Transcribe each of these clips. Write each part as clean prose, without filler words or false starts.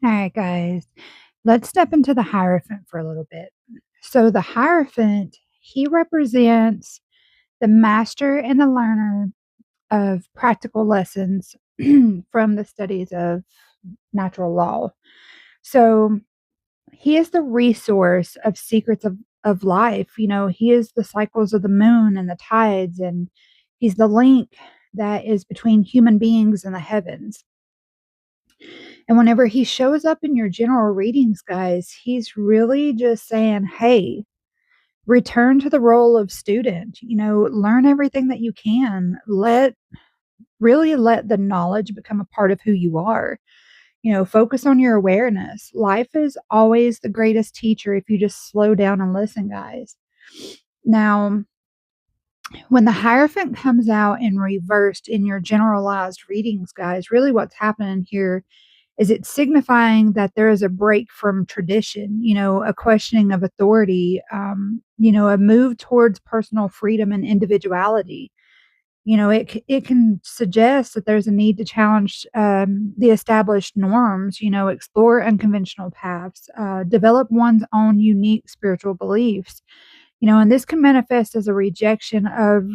All right, guys, let's step into the Hierophant for a little bit. So, the Hierophant, he represents the master and the learner of practical lessons from the studies of natural law. So, he is the resource of secrets of life. He is the cycles of the moon and the tides, and he's the link that is between human beings and the heavens. And whenever he shows up in your general readings, guys, he's really just saying, hey, return to the role of student, learn everything that you can. Let the knowledge become a part of who you are. Focus on your awareness. Life is always the greatest teacher if you just slow down and listen, guys. Now, when the Hierophant comes out in reversed in your generalized readings, guys, really what's happening here is it signifying that there is a break from tradition, a questioning of authority, a move towards personal freedom and individuality. It can suggest that there's a need to challenge the established norms, explore unconventional paths, develop one's own unique spiritual beliefs. And this can manifest as a rejection of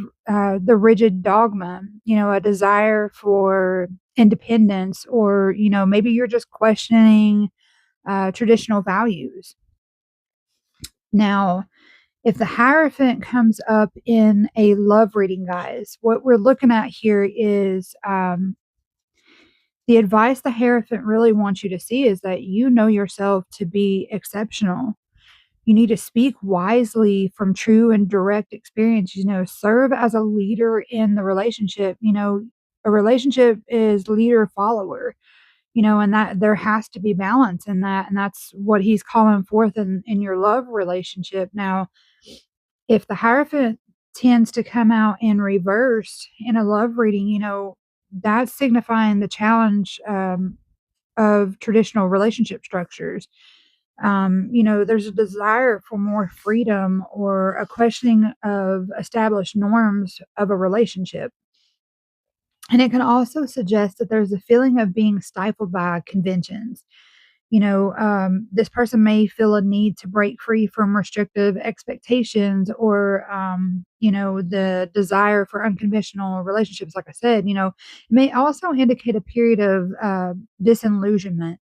the rigid dogma, a desire for independence, or, maybe you're just questioning traditional values. Now, if the Hierophant comes up in a love reading, guys, what we're looking at here is the advice the Hierophant really wants you to see is that you know yourself to be exceptional. You need to speak wisely from true and direct experience, serve as a leader in the relationship. A relationship is leader follower, and that there has to be balance in that. And that's what he's calling forth in your love relationship. Now, if the Hierophant tends to come out in reverse in a love reading, that's signifying the challenge of traditional relationship structures. There's a desire for more freedom or a questioning of established norms of a relationship. And it can also suggest that there's a feeling of being stifled by conventions. This person may feel a need to break free from restrictive expectations or, the desire for unconventional relationships. Like I said, it may also indicate a period of disillusionment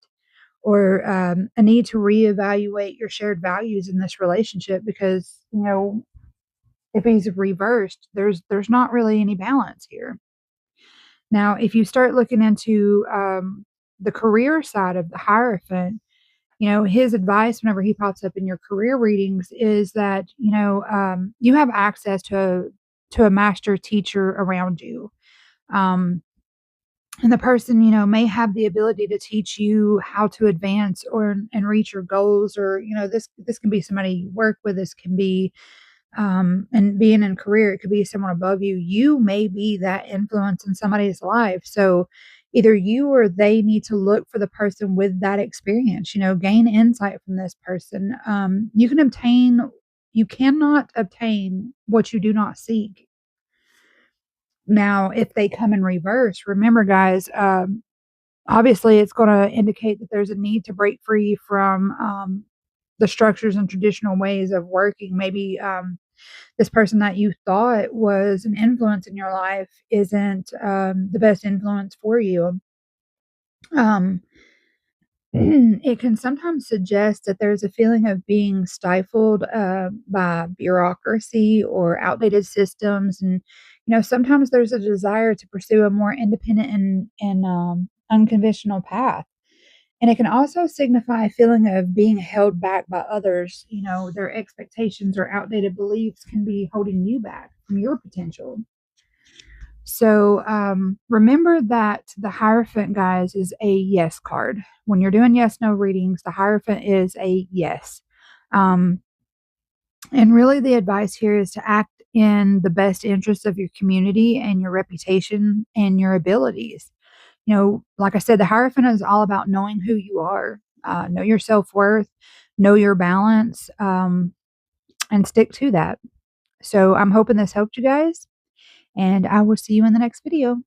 or a need to reevaluate your shared values in this relationship because, if he's reversed, there's not really any balance here. Now, if you start looking into the career side of the Hierophant, his advice whenever he pops up in your career readings is that, you have access to a master teacher around you. And the person, may have the ability to teach you how to advance or and reach your goals, or, this can be somebody you work with, this can be and being in career, it could be someone above you. You may be that influence in somebody's life. So either you or they need to look for the person with that experience, gain insight from this person. You cannot obtain what you do not seek. Now, if they come in reverse, remember, guys, obviously it's going to indicate that there's a need to break free from the structures and traditional ways of working. Maybe this person that you thought was an influence in your life isn't the best influence for you. Um, it can sometimes suggest that there's a feeling of being stifled by bureaucracy or outdated systems. And, sometimes there's a desire to pursue a more independent and unconventional path. And it can also signify a feeling of being held back by others. Their expectations or outdated beliefs can be holding you back from your potential. So remember that the Hierophant, guys, is a yes card. When you're doing yes no readings, the Hierophant is a yes. And really, the advice here is to act in the best interest of your community and your reputation and your abilities. Like I said, the Hierophant is all about knowing who you are, know your self worth, know your balance, and stick to that. So I'm hoping this helped you guys, and I will see you in the next video.